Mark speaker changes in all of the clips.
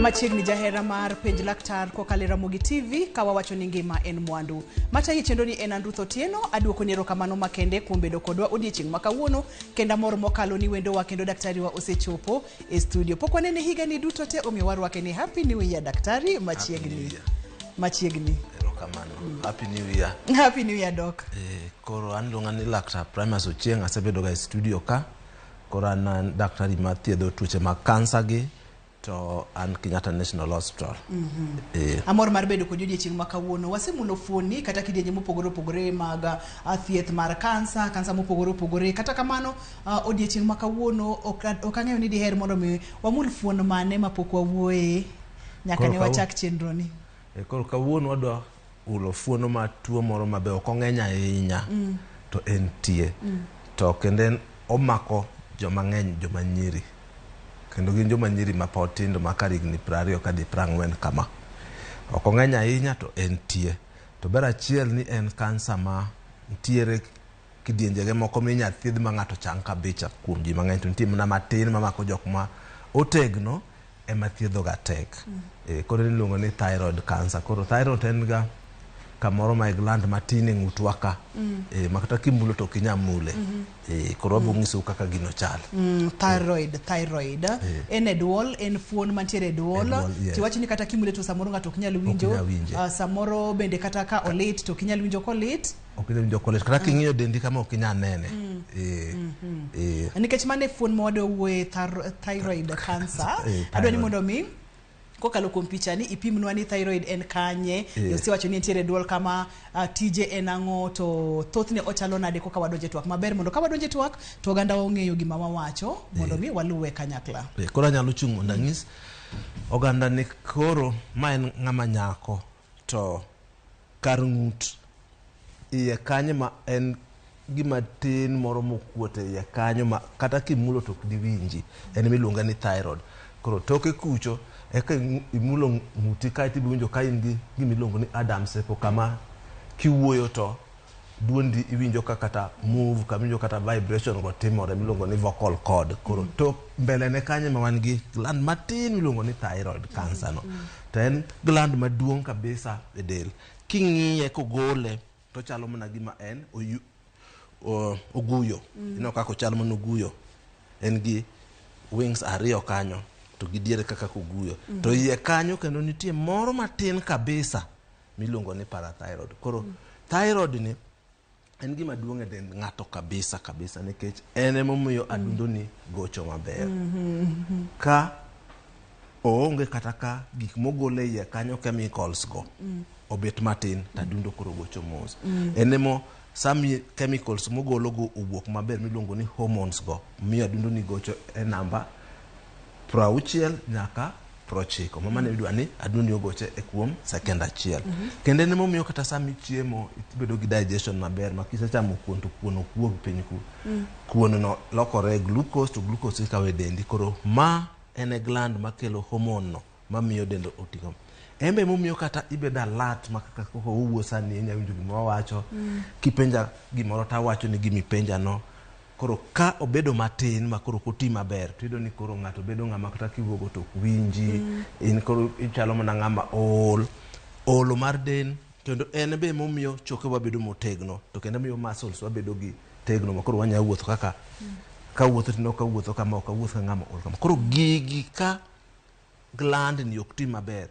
Speaker 1: Machiegni jahera mar penj laktar kokale Ramogi TV kawa wacho ni ngima en mwandu. Mata hii chendo ni en Andruth Otieno aduoko ni erokamano makende kuom bedo kodwa odiechieng' ma kawuono kenda moro mokalo ni wendo wa kendo daktari wa osechopo e studio. Pok wanene higa ni duto te omiyo warwake ni happy new year daktari machiegni.
Speaker 2: Erokamano. Happy new year.
Speaker 1: Happy new year doc.
Speaker 2: Koro an luonga ni laktar Primus Ochieng' asebedo ga e studio ka. Koro an daktari ma thiedho tuoche mag kansa gi to an Kenyatta National Hospital.
Speaker 1: Amor mar bedo kod odiechieng' ma kawuono wasemulo fuoni kata kidienje mopogore opogore mag thieth mar kansa mopogore opogore. Kata kamano odiechieng' ma kawuono ok ang'eyo ni diher mondo mi wamul fuon mane mapok wawuoye nyaka ne wachak chenro ni.
Speaker 2: Koro kawuono wadwa ulo fuono ma tuo moro mabe ok ong'eny ahinya to en tie. To kendo omako joma ng'eny joma nyiri. Kendo gin joma nyiri ma pod tindo ma karigni 20 kadhi 40 kama. Ok ong'eny ahinya to en tie. To ber achiel ni en kansa ma ntiere kidienjege moko minya thiedh ma ng'ato chang kabisa kuom ji mang'eny to nitie mana matin mamako jok ma otegno ema thiedho ga tek. Koro niluongo ni thyroid cancer. Koro thyroid en ga kamoro ma gland matin e ng'utwa ka. Ma kata kimulo to kinya mule. Koro abongiso kaka gino chal.
Speaker 1: Thyroid. En edwol, en fuon mantiere edwol. Tiwachi ni kata kimule to samoro ng'ato kinyal winjo. Samoro bende kata ka olit to kinyal winjo kolit.
Speaker 2: Ok inyal winjo kolit. Kata king'iyo dendi kama ok inyal nene.
Speaker 1: Nikech mane fuon mwadwa wuoye thyroid cancer. Adwa ni mondo mi kokalo kuom picha ni ipimnwa ni thyroid en kanye. Yosiwacho ni entiere duol kama tije en ang'o to thothne ochalo nade koka wadonje twak maber mondo ka wadonje twak to oganda ong'eyo gima wawacho mondo mi waluwe kanyakla.
Speaker 2: Koro anyalo chung' mondo anyis oganda ni koro ma en ng'ama nyako to kar ng'ut iye kanyo ma en gima tin moro mokuote iye kanyo ma kata kimulo to ok diwinji en miluonga ni thyroid. Koro toke kucho eka imulo ng'uti ka tibiwinjo ka in gi gimiluongo ni Adam's apple kama kiwuoyo to duondi iwinjo ka kata move kamiwinjo kata vibration go timore miluongo ni vocal cord. Koro to mbele ne kanye ma wan gi gland matin miluongo ni thyroid cancer no. To en gland maduong' kabisa e del. King'iye kogole to chalo mana gima en oguyo. Ino kako chalo mana oguyo. En gi wings ariyo kanyo. To gidiere kaka koguyo. To iye kanyo kendo nitie moro matin kabisa miluongo ni parathyroid. Koro thyroid ni en gima duong' e dend ng'ato kabisa nikech en emomiyo adundo ni gocho maber. Ka oonge kata ka gik mogole iye kanyo chemicals go obet matin tadundo koro gocho mos. Enemo sami chemicals mogolo go owuok maber miluongo ni hormones go miyo adundo ni gocho e namba 60 nyaka 90. Mama ne idwa ni adundo ogoche e kuom second achiel. Kendo ne momiyo kata sami chiemo ibedo gi digestion maber ma kisechamo kuon to kuon okuog piny ku. Kuon no lokore glucose to glucose ikawe dendi. Koro ma en gland makelo hormone no mamiyo dendo oting'o. Embe momiyo kata ibedo alert ma kaka koko owuo sani inya winjo gima wawacho. Kipenja gimoro ta wacho ni gimipenja no. Koro ka obedo matin ma koro koti maber to ido ni koro ng'ato bedo ng'ama kata kiwuogo to winji in koro ichalo mana ng'ama olo mar den kendo en be momiyo choke wabedo motegno to kendo miyo muscles wabedo gi tegno ma koro wanya wuotho kaka ka wuotho tino ka wuotho kama ok wuotho ng'ama ol kama. Koro gigi ka gland ni ok ti maber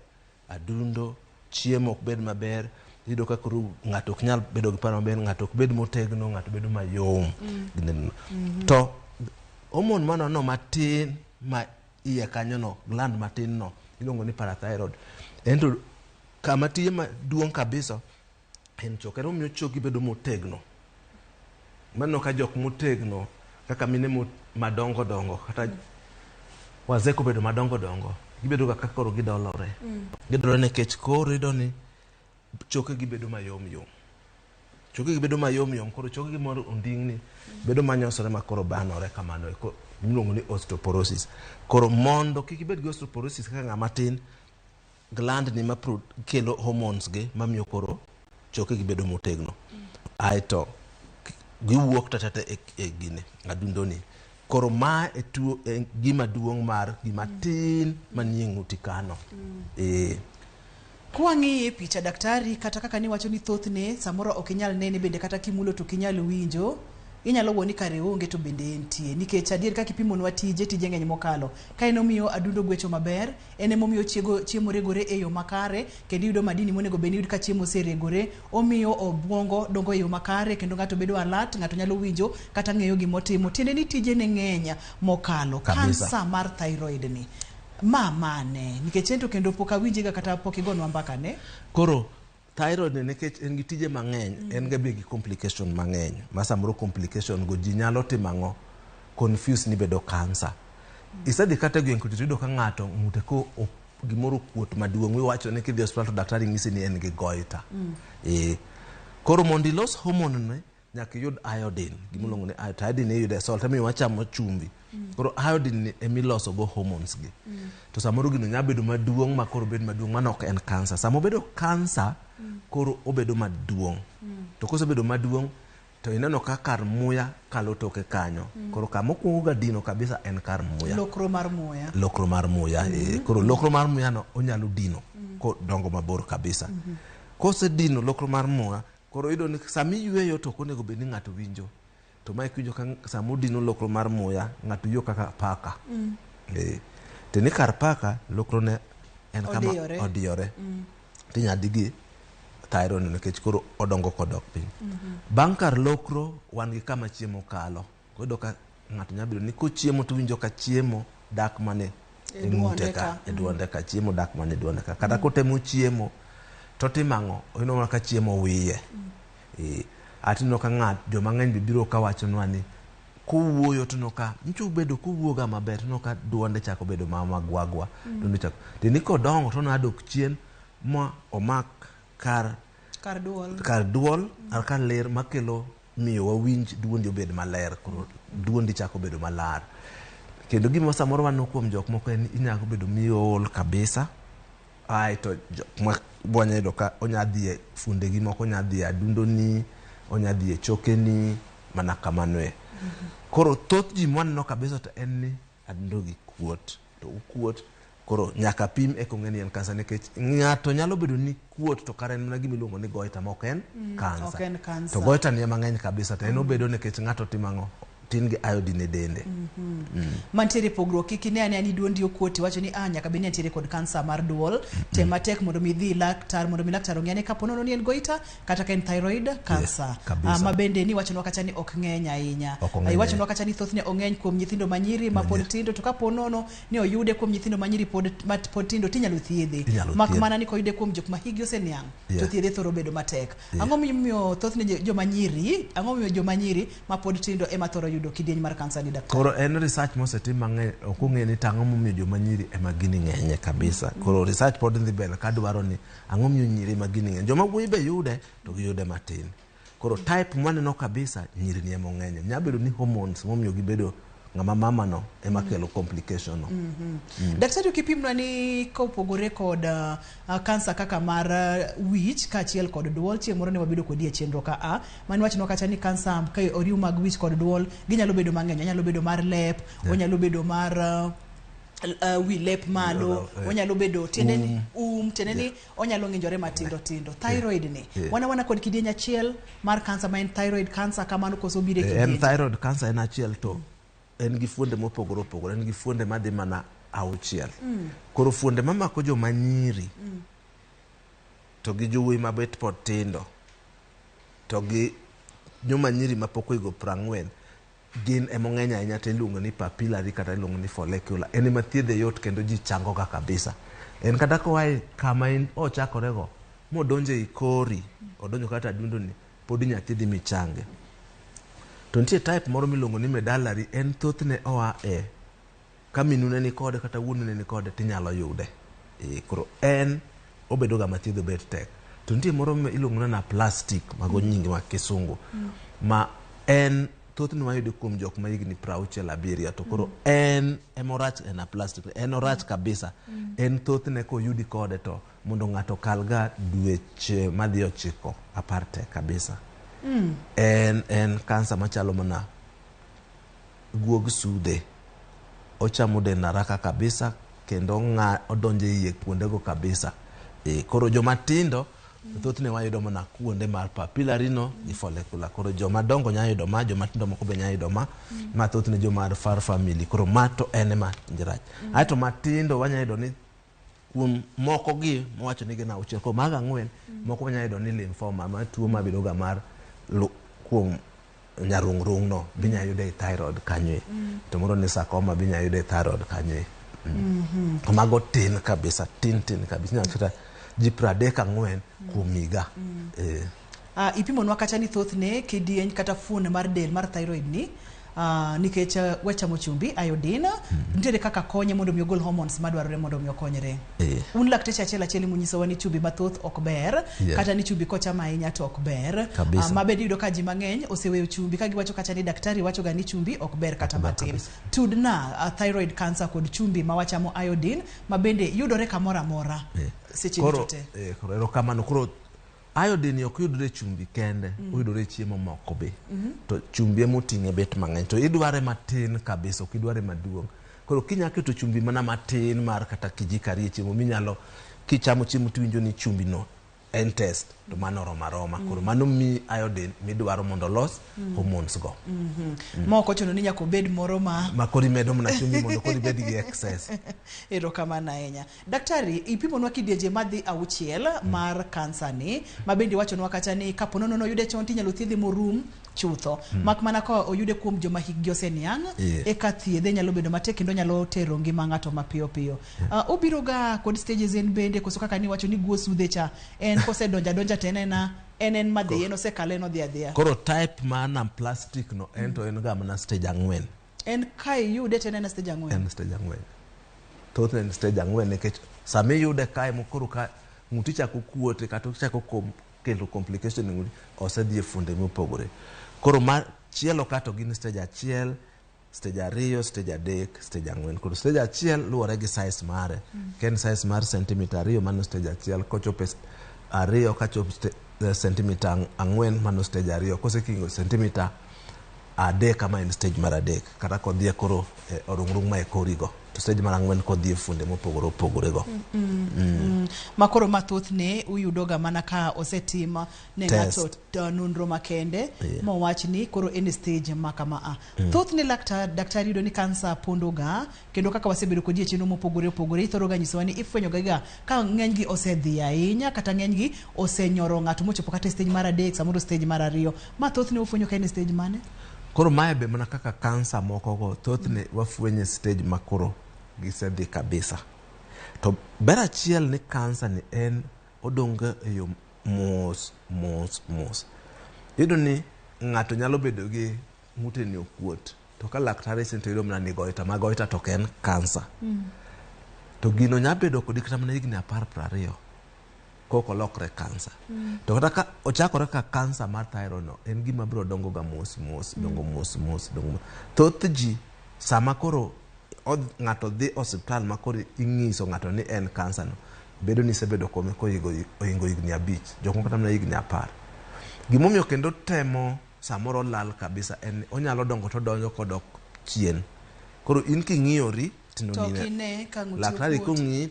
Speaker 2: adundo chiemo ok bed maber ido ka koro ng'ato ok nyal bedo gi paro maber ng'ato ok bed motegno ng'ato bedo mayom. To hormone mano no matin ma iye kanyo no gland matin no iluongo ni parathyroid. Ento kama tiye maduong' kabisa en choke omiyo choki bedo motegno. Mano ka jok motegno kaka mine madongo dongo kata wazeko bedo madongo dongo gibedo kaka koro gidolore. Gidolore nekech koro ido ni choke gi bedo mayom. Choke gi bedo mayom koro choke gi moro onding'ni bedo manyosore ma koro banore kamano miluongo ni osteoporosis. Koro mondo kik ibed gi osteoporosis kaka ng'ama tin gland ni ma kelo hormones ge mamiyo koro choke gi bedo motegno. Aito giwuok tata e gine adundo ni Koro ma e tuo gima duong' mar gima tin manie ng'uti kano.
Speaker 1: Kwang'i picha daktari kata kaka ni wacho ni thothne samoro ok inyal nene bende kata kimulo to kinyal winjo, inyalo woni kare onge to bende entie nikech adier kaka ipimonwa tije ng'eny mokalo. Ka en omiyo adundo gwecho maber, en emomiyo chiemo regore e yo makare, kendo yudo madini monego bed ni yud ka chiemo oseregore, omiyo obwongo dongo e yo makare kendo ng'ato bedo alert, ng'ato nyalo winjo kata ng'eyo gimotimo. Tiende ni tije ne ng'eny mokalo. Kansa mar thyroid ni mane nikech ento kendo pok awinjiga kata pok igonwa mbaka ne.
Speaker 2: Koro thyroid nikech en gi tije mang'eny, en ga be gi complication mang'eny. Ma samoro complication go ji nyalo timo confuse ni bedo kansa. Isedhi kata gweng' kuti yudo ka ng'ato ng'ute ko gimoro kuot maduong' iwacho ni kidhi hospital to daktari ng'isi ni en gi goiter. Koro mondo ilos hormone ne nyaka yud iodine, gimoluongo ni iodine yude salt emiyo wachamo chumbi. Koro iodine emiloso go hormones gi. To samoro gino nyalo bedo maduong' ma koro bedo maduong' mano ok en kansa. Samo bedo kansa koro obedo maduong'. To kosebedo maduong' to ineno ka kar muya kalo toke kanyo. Koro kama okuongo ga dino kabisa en kar muya.
Speaker 1: Lokro mar muya.
Speaker 2: Lokro mar muya. Koro lokro mar muya no onyalo dino ko dongo mabor kabisa. Kose dino lokro mar muya, koro iyudo ni sami yweyo to onego bed ni ng'ato winjo. To ma ikwinjo ka samo dino lokro mar muya, ng'ato yweyo kaka paka. To ni kar paka lokro ne en kama odiyore. Tinyadigi thyroid nikech koro odongo kodok piny. Bang' kar lokro wan gi kama chiemo kalo. Kodo ka ng'ato nyalo bedo ni kochiemo to winjo ka chiemo dak mane e ng'ute ka, e duonde ka, chiemo dak mane e duonde ka. Kata kotemo chiemo to timang'o ineno ka chiemo wiye. Atino ka joma ng'eny biro ka wachonwa ni kowuoyo to noka nchu bedo kowuoga maber to noka duonde chako bedo magwagwa. Duonde chako. Tini kodongo to nadok chien ma omak kar duol kar ler makelo miyo wawinj duondi obed maler, koro duondi chako bedo malar. Kendo gima samoro wan kuom jok moko en inyalo bedo miol kabisa. To jok ma bwanyedo ka onyadhie funde gi moko, onyadhie adundoni, onyadhie chokeni, mana kamano. Koro thoth ji mwaneno kabisa to en ni adundo gi kuot. To ukuot koro nyaka pim e kong'eni en kansa nikech ng'ato nyalo bedo ni kuot to kare en mana gimiluongo ni goiter ma ok en kansa. To goiter ni mang'eny kabisa to en obedo nikech ng'ato timang'o tin gi iodine dende.
Speaker 1: Mantiere pogruok kiki ne ani duondi okuoti wacho ni nyaka beni antiere kod kansa mar duol. Tema tek mondo mi dhi laktar mondo mi laktar ong'e ka ponono ni en goiter kata ka en thyroid kansa. Ma bende ni wacho kacha ni ok ng'eny ahinya. Wacho kacha ni thothne ong'eny kuom nyithindo manyiri ma pod tindo, to ka ponono ni oyude kuom nyithindo manyiri pod tindo tinyalo thiedhe. Mak mana ni koyude kuom jok ma higi oseniang' to thiedhe thoro bedo matek. Ang'o miyo thothne joma nyiri ma pod tindo ema thoro yudo kidieny mar kansa ni daktari?
Speaker 2: Koro en research mosetim mang'eny, ok ong'e ni tang'o momiyo joma nyiri ema gini ng'enye kabisa. Koro research pod dhi mbele ka dwaro ni ang'o miyo nyiri ema gini ng'enye. Joma wuoyi be yude to giyude matin. Koro type mwaneno kabisa nyiri ni ema ng'enye. Nyalo bedo ni hormones momiyo gibedo ng'ama mama no ema kelo complication no.
Speaker 1: Daktari ukipimwa ni kopogore kod kansa kaka mar wich kaachiel kod duol, chieng' moro ne wabedo kodi e chenro ka mani wachno kacha ni kansa ka oriw mag wich kod duol ginyalo bedo mang'eny. Onyalo bedo mar lep, onyalo bedo mar wi lep malo, onyalo bedo tiende ni tiende ni onyalo ng'injore matindo tindo. Thyroid ni wana kod kidieny achiel mar kansa ma en thyroid kansa kamano koso bire kidieny.
Speaker 2: En thyroid kansa en achiel to en gi fuonde mopogore opogore, en gi fuonde madhi mana auchiel. Koro fuonde mamako joma nyiri to gi jowuoyi mabet pod tindo to gi joma nyiri mapok oigo 40 gin emong'eny ahinya, to iluongo ni papillary kata iluongo ni follicular. En ema thiedhe yot kendo ji chango ga kabisa. En kata kowae kama ochakorego modonjo ei kori, odonjo kata adundoni, pod inya thiedhi michange. To nitie type moro miluongo ni medullary, en thothne oa ka minune ni kode kata wuonune ni kode tinyalo yude. Koro en obedo ga mathiedho bet tek. To nitie moro iluongo na plastic, mago nyingi ma kisungu, ma en thothne wayude kuom jok ma higni 67. To koro en emorach en plastic, en orach kabisa. En thothne koyudi kode to mondo ng'ato kalga dweche madhi 9 aparte kabisa. En kansa machalo mana guog sude ochamo dend haraka kabisa kendo odonje iye kuondego kabisa. Koro joma tindo thothne wayudo mana kuonde mar papillary no gi follicular. Koro joma dongo nya yudo ma, joma tindo moko be nya yudo ma thothne joma far family. Koro ma to ene ma njirach. Aito matindo wanya yudo ni kuom moko gi mowacho ni gina auchiel. Koro maga 4 moko wanya yudo ni lymphoma ma tuo mabedo ga mar kuom nyarung'rung no binya yude thyroid kanyo. To moro ni sarcoma binya yude thyroid kanyo. Mago tin kabisa, tin kabisa. Nyachota ji 34 kuom higa.
Speaker 1: Ipimonwa kacha ni thothne kidieny kata fuon mar del mar thyroid ni nikech wachamo chumbi iodine nitiere kaka konye mondo mi ogol hormones madwarore mondo mi okonyre. Un lakteche achiel munyisowa ni chumbi mathoth ok ber kata ni chumbi kochama ahinya to ok ber. Mabedi yudo ka ji mang'eny oseweyo chumbi ka giwacho kacha ni daktari wacho ga ni chumbi ok ber kata matin. Tudna thyroid cancer kod chumbi ma wachamo iodine mabende yudore kamoro amora seche duto.
Speaker 2: Koro kamano koro iodine ok yudre chumbi kende, oyudore chiemo moko be. To chumbi emoting'e bet mang'eny. To idware matin kabisa, ok idware maduong'. Koro kinyaketo chumbi mana matin mar kata kijiko 2 chiemo minyalo kichamo chiemo tiwinjo ni chumbi no en test to mano roma. Koro mano mi iodine midwaro mondo los hormones go.
Speaker 1: Moko chono ni nyako bed moro ma
Speaker 2: kori medo mna chumbi mondo kori bed gi excess.
Speaker 1: Erokamano ahinya. Daktari, ipimonwa kidienje madhi auchiel mar kansa ni mabendi wachonwa kacha ni kapo nono yude chon tinyalo thiedhi morum chutho. Mak mana ko oyude kuom joma hikgi oseniang eka thiedhe nyalo bedo matek kendo nyalo tero ngima ng'ato mapiyo. Obiro ga kod stages en bende koso kaka ni wacho ni guo sudhe cha en kose donja tenena en madhi en osekale no dhia.
Speaker 2: Koro type mana plastic no ento en ga mana stage 4.
Speaker 1: En kai yude tenena stage 4.
Speaker 2: En stage 4. Thothne en stage 4 nikech same yude kai mokoro ka ng'uti chako kuote kata chako kelo complication ng'uti osedhi funde mopogore. Koro ma chielo kato gin stage 1, stage 2, stage 3, stage 4. Koro stage 1 luwore gi size mare. Ken size mar centimeter 2 mano stage 1, kochope 2 kachope centimeter 4 mano stage 2, kosekingo centimeter 3 kama en stage mar 3 kata kodhie koro orung'rung ma e korigo. To stage mar 4 kodhie funde mopogore go.
Speaker 1: Makoro mathoth ne uyudoga mana ka osetima ne ng'ato nonro makende mowach ni koro en stage makama thoth ne daktari yudo ni kansa pondoga kendo kaka wasebedo kodie chino mopogore ithoroga nyisowa ni ifwenyoga ka ng'eny gi osedhi ahinya kata ng'eny gi osenyoro ng'ato mochopo kata stage mar 3 samoro stage mar 2 mathoth ne ufwenyo ka en stage mane.
Speaker 2: Koro mae be mana kaka kansa moko go thothne wafwenye stage makoro gisedhi kabisa. To bera chiel ni kansa ni en odonga e yo mos. Yudo ni ng'ato nyalo bedo gi ng'ute ni okuot. To ka laktari sento yudo mana ni goita ma goita to ken kansa. To gino nya bedo kodi kata mana higni 10-20 koko lokre kansa. To kata ka ochakore ka kansa mar thyroid no en gima biro dongo ga mos dongo mos. Thoth ji sama koro ng'ato dhi hospital makoro ing'iso ng'ato ni en kansa no bedo ni sebedo kome ko oingo higni 5 jok kata mana higni 10. Gimomiyo kendo temo samoro lal kabisa en onyalo dongo to donjo kodok chien. Koro in king'iyori
Speaker 1: to kine ka ng'uti
Speaker 2: laktari kong'i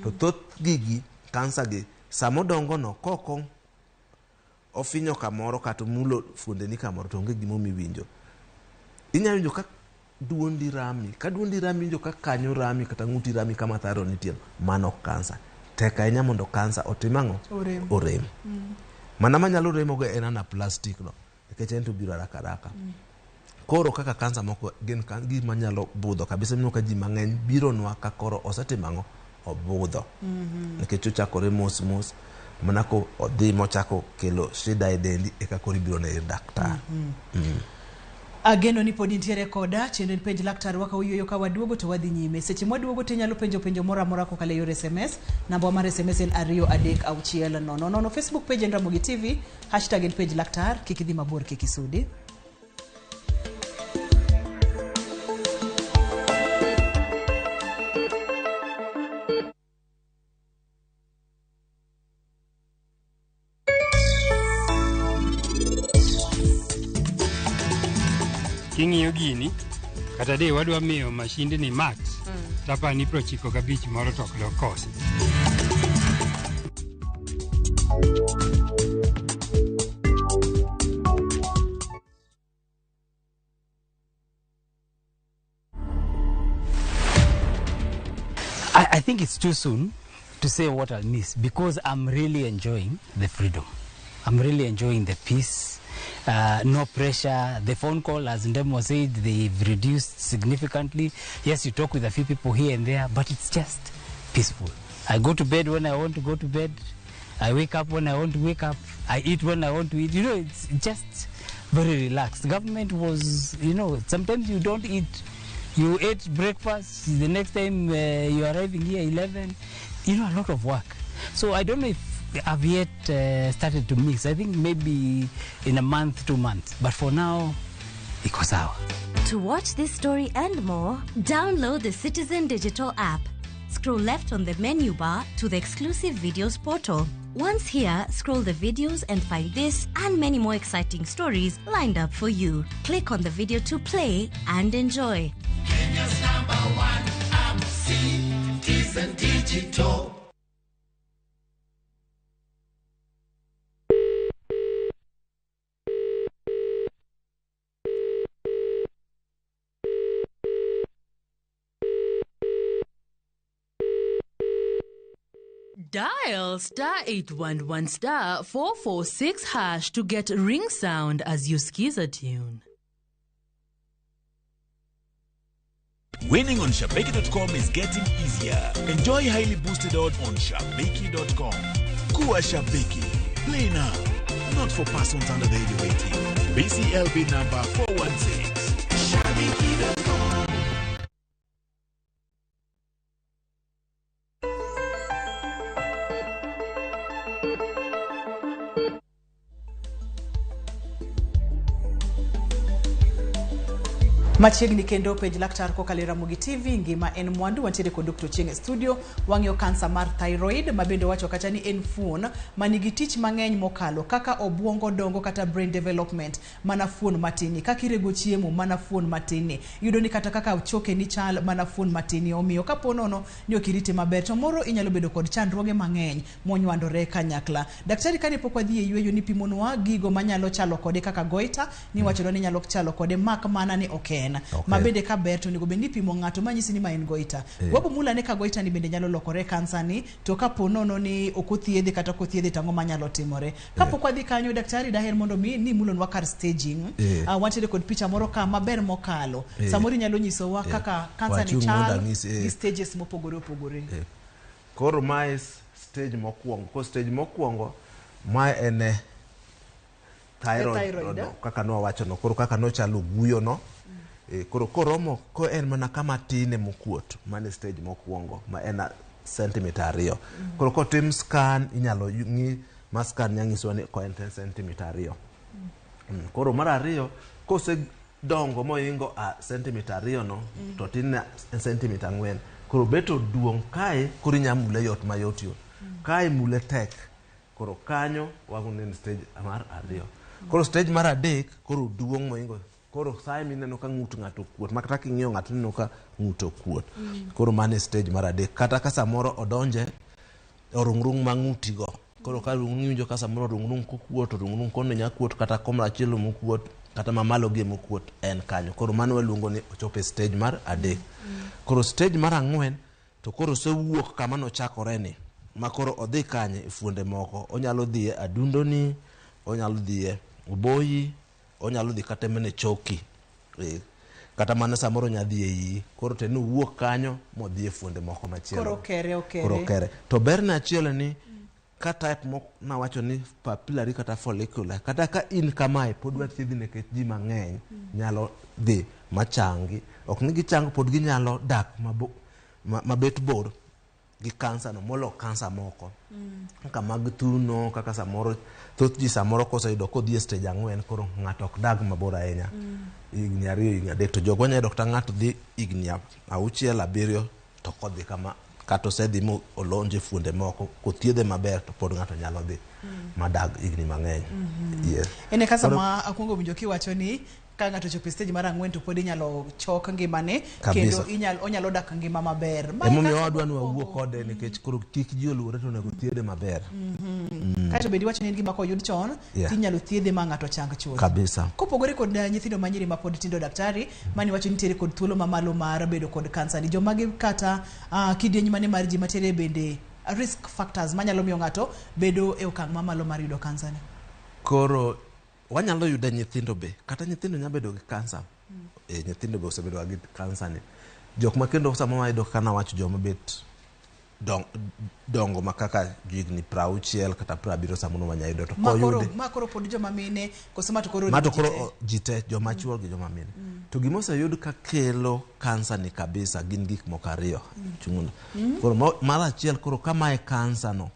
Speaker 2: to thoth gigi kansa gi samo dongo no koko ofinyo kamoro kata mulo fuonde ni kamoro to onge gimomi winjo. Inyalo winjo ka duondi rami, ka duondi rami winjo ka kanyo rami kata ng'uti rami kama thyroid nitie, mano kansa. Tek ahinya mondo kansa otimang'o orem. Mana manyalo remo go en ana plastic no nikech en to biro haraka. Koro kaka kansa moko gen gima nyalo budho kabisa mino ka ji mang'eny biro nwa ka koro osetimang'o obudho. Nikech ochakore mos mana ko odhi mochako kelo shida e dendi eka koro biro ne daktari.
Speaker 1: Ageno ni pod intiere koda chendo penj laktar waka uyoyo ka waduogo to wadhi nyime. Seche mwaduogo to inyalo penjo mora kokale yor SMS. Namba mar SMS en 23600. Facebook page en Ramogi TV #en page laktar kikidhi mabor kikisudi.
Speaker 3: King'iyo gini kata de wadwa miyo mashinde ni max tapa ni 95 moro tok lokose.
Speaker 4: I think it's too soon to say what I'll miss because I'm really enjoying the freedom. I'm really enjoying the peace. No pressure. The phone call, as Ndemo said, they've reduced significantly. Yes, you talk with a few people here and there, but it's just peaceful. I go to bed when I want to go to bed. I wake up when I want to wake up. I eat when I want to eat. You know, it's just very relaxed. Government was, you know, sometimes you don't eat. You ate breakfast, the next time you're arriving here 11, you know, a lot of work. So I don't know if I've yet started to mix. I think maybe in a month, 2 months. But for now, iko sawa.
Speaker 5: To watch this story and more, download the Citizen Digital app. Scroll left on the menu bar to the exclusive videos portal. Once here, scroll the videos and find this and many more exciting stories lined up for you. Click on the video to play and enjoy.
Speaker 6: Kenya's #1 app, Citizen Digital.
Speaker 7: Dial *811 *446# to get ring sound as you skiz a tune.
Speaker 8: Winning on Shabeki.com is getting easier. Enjoy highly boosted odds on Shabeki.com. Kuwa Shabeki. Play now. Not for persons under the age of 18. BCLB number 416. Shabeki.com.
Speaker 1: Machiegni kendo page laktar kokalo Ramogi TV ngima en mwandu wantiere kod Dr. Chieng studio wang'yo kansa mar thyroid mabende wacho kata ni en fuon manigi tich mang'eny mokalo kaka obwongo dongo kata brain development mana fuon matini kaka irego chiemo mana fuon matini yudo ni kata kaka choke ni chal mana fuon matini omiyo kapo nono ni okirite maber to moro inyalo bedo kod chandruoge mang'eny monywandore kanyakla. Daktari kane pok wadhi e yweyo ni pimonwa gigo manyalo chalo kode kaka goita ni wacho ni nyalo chalo kode mak mana ni okay. Mabende ka ber to nigo bendi pimo ng'ato manyisi ni ma en goita. Wabo mula ne ka goita ni bende nyalo lokore kansa ni to kapo nono ni okothiedhe kata kothiedhe tango manyalo timore. Kapo kwa dhi kanyo daktari daher mondo mi ni mulon wakar staging. Wanted kod picha moro ka maber mokalo. Samori nyalo nyisowa kaka kansa ni chal gi stages mopogore opogore.
Speaker 2: Koro mae stage mokwongo. Ko stage mokwongo mae ene thyroid no, kaka no wacho no. Koro kaka no chalo guyo no. Koro koromo ko en mana kama tine mokuot mane stage mokwongo ma en centimeter 2. Koro ko tim scan inyalo ngi ma scan nyangiso ni ko en centimeter 2. Koro mar ariyo ko se dongo moingo a centimeter 2 no to tin centimeter 4. Koro beto duong kae koro nyamule yot mayot yot. Kae mule tek. Koro kanyo wagonen stage mar 2. Koro stage mar 3 koro duong moingo koro sai mineno ka ng'ut ng'ato kuot makata king'iyo ng'ato neno ka ng'uto kuot. Koro mane stage mar 3 kata ka samoro odonje orungrung mang'utigo. Koro ka ng'injo ka samoro orungrung kokuot orungrung kono nyakuot kata komra chielo mokuot kata mamalo gi mokuot en kanyo. Koro mano waluongo ni ochope stage mar 3. Koro stage mar 4 to koro se wuok kama no chakore ni makoro odhi kanye e fuonde moko. Onyalo dhi e adundo ni, onyalo dhi e oboyi, onyalo dhi kata mene choki kata mana samoro nyadhi e yi. Koro te no wuok kanyo modhi e fuonde moko machielo. Koro kere to berne achiel ni ka type mok na wacho ni papillary kata follicular kata ka in kamae pod wathiedhi nekech ji mang'eny nyalo dhi machangi ok ni gichango pod ginyalo dak mabet bor gi kansa no molo kansa moko kaka mag thuno kaka samoro thoth ji samoro koseyudo kodhi e stage 4 koro ng'ato ok dag mabor ahinya igni 2 igni 3 to jogo nya dokta ng'ato dhi igni 6 7 to kodhi kama kato sedhi mo olonje fuonde moko kothiedhe maber to pod ng'ato nyalo dhi madag igni mang'eny.
Speaker 1: Ene kasa ma akwongo winjo kiwacho ni ka ng'ato chopo stage mar 4 to pod inyalo chok ngimane
Speaker 2: Kabisa.
Speaker 1: kendo onyalo dak ngima maber.
Speaker 2: Emomiyo wadwa ni wawuo kode nikech koro kik ji oluore to onego thiedhe maber.
Speaker 1: Kaito bedi wacho ni en gima koyud chon tinyalo thiedhe ma ng'ato chang chuth.
Speaker 2: Kabisa.
Speaker 1: Kopogore kod nyithindo manyiri ma pod tindo, daktari mani wacho ni nitiere kod thuolo mamalo mar bedo kod kansa, ni joma gi kata kidieny mane mar ji matere bende risk factors manyalo miyo ng'ato bedo e okang' mamalo mar yudo kansa ni?
Speaker 2: Koro wanyalo yudo nyithindo be, kata nyithindo nyalo bedo gi kansa. Nyithindo be osebedo gi kansa ni. Jok ma kendo sama wayudo kana wacho joma bet dongo makaka jigni 60 kata 70 samono wanyayudo to koyude.
Speaker 1: Makoro pod joma mine kosema to koro
Speaker 2: mato koro jite joma chuo gi joma mine. To gima oseyud ka kelo kansa ni kabisa gin gik moko ariyo. Chunguno. Koro mar achiel koro kama e kansa no.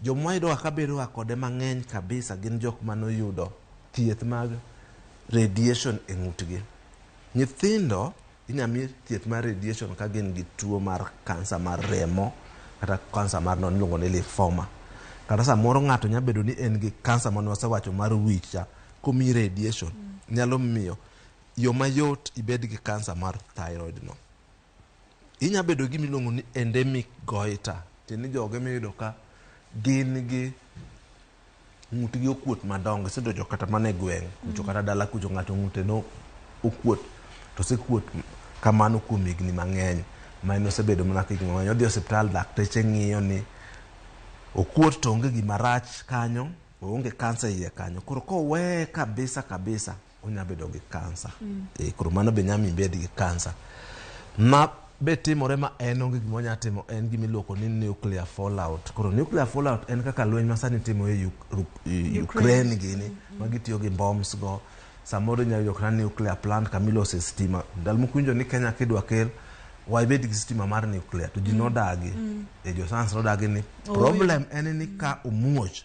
Speaker 2: Joma yudo ka bedo kode mang'eny kabisa gin jok manoyudo thieth mag radiation e ng'utgi. Nyithindo inyami thieth mar radiation ka gin gi tuo mar kansa mar remo kata kansa mar non luongo ni lymphoma. Kata samoro ng'ato nyalo bedo ni en gi kansa mane wasewacho mar wich komi radiation nyalo miyo yo mayot ibed gi kansa mar thyroid no. Inya bedo gi miluongo ni endemic goiter. Tini joge miyudo ka gin gi ng'utgi okuot madongo, sedojo kata mane gweng, kucho kata dala kucho ng'ato ng'ute no okuot, to sekuot kamano kuom higni mang'eny, ma en osebedo mana higni mang'eny. Odhi osiptal dakteche ng'iyo ni okuot to onge gima rach kanyo, onge kansa iye kanyo. Koro kowe kabisa onya bedo gi kansa. Koro mano be nyami bed gi kansa. Ma be timore ma en onge gima onya timo, en gima iluongo ni nuclear fallout. Koro nuclear fallout en kaka lweny ma sani timo e Ukraine gini, ma gitiyo gi bombs go. Samoro nyalo yudo kana nuclear plant kamilose stima. Ndalo mokwinjo ni Kenya kidwa kel waibed gi stima mar nuclear to ji nodagi. Jo science nodagi ni problem en ni ka omuoch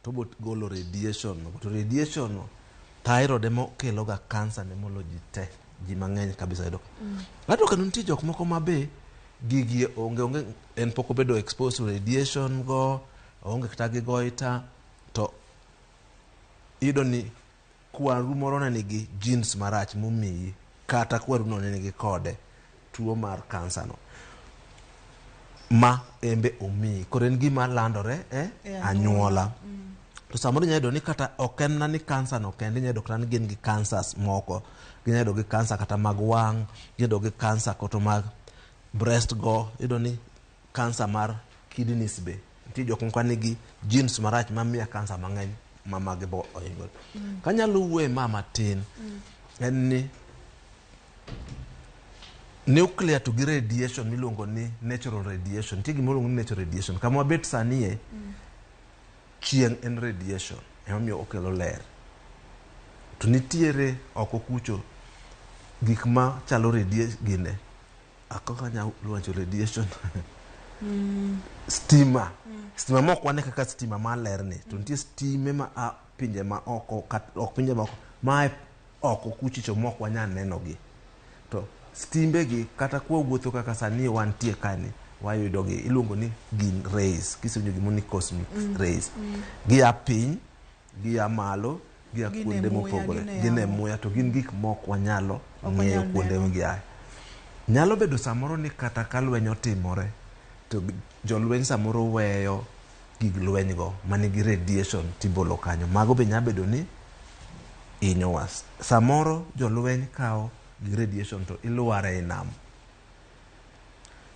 Speaker 2: to bot golo radiation. To radiation no thyroid emo kelo ga kansa ne molo ji te. Ji mang'eny kabisa yudo. Ato kanu nitie jok moko mabe gigi onge en poko bedo exposed to radiation go, onge kata gi goita, to ido ni kwaru moro na nigi genes marach momiyi, kata kwaru no nigi kode tuo mar kansa no ma embe omiyi. Koro en gima landore anyuola. To samoro nyayudo ni kata ok en na ni kansa no kende, nyayudo kata ni gin gi kansas moko. Ginyayudo gi kansa kata mag wang', ginyayudo gi kansa koto mag breast go, ido ni kansa mar kidneys be. Nitie jok moko nigi genes marach ma miya kansa mang'eny ma mage bo ohingo. Kanyalo wuoye matin en ni nuclear to gi radiation miluongo ni natural radiation. Nitie gima iluongo ni natural radiation. Kama wabet sanie chieng' en radiation, emomiyo okelo ler. To nitiere oko kucho gik ma chalo radiation gine. Akoko nyalo luongo radiation. Stima. Stima moko wane kaka stima ma ler ni. To nitie stime ma pinje ma oko, ok pinje ma oko, ma oko kuchicho moko wanya neno gi. To stimbe gi kata kwa wuotho kaka sani wantie kani, wayudo gi iluongo ni gin rays. Kisewinjo gimo ni cosmic rays. Gia piny, gia malo, gia kuonde mopogore. Gine muya to gin gik moko wanyalo ng'eyo kuonde gia. Nyalo bedo samoro ni kata ka lweny otimore, to jolweny samoro weyo gig lweny go manigi radiation tibolo kanyo. Mago be nyalo bedo ni inyowa. Samoro jolweny kao gi radiation to iluare e nam,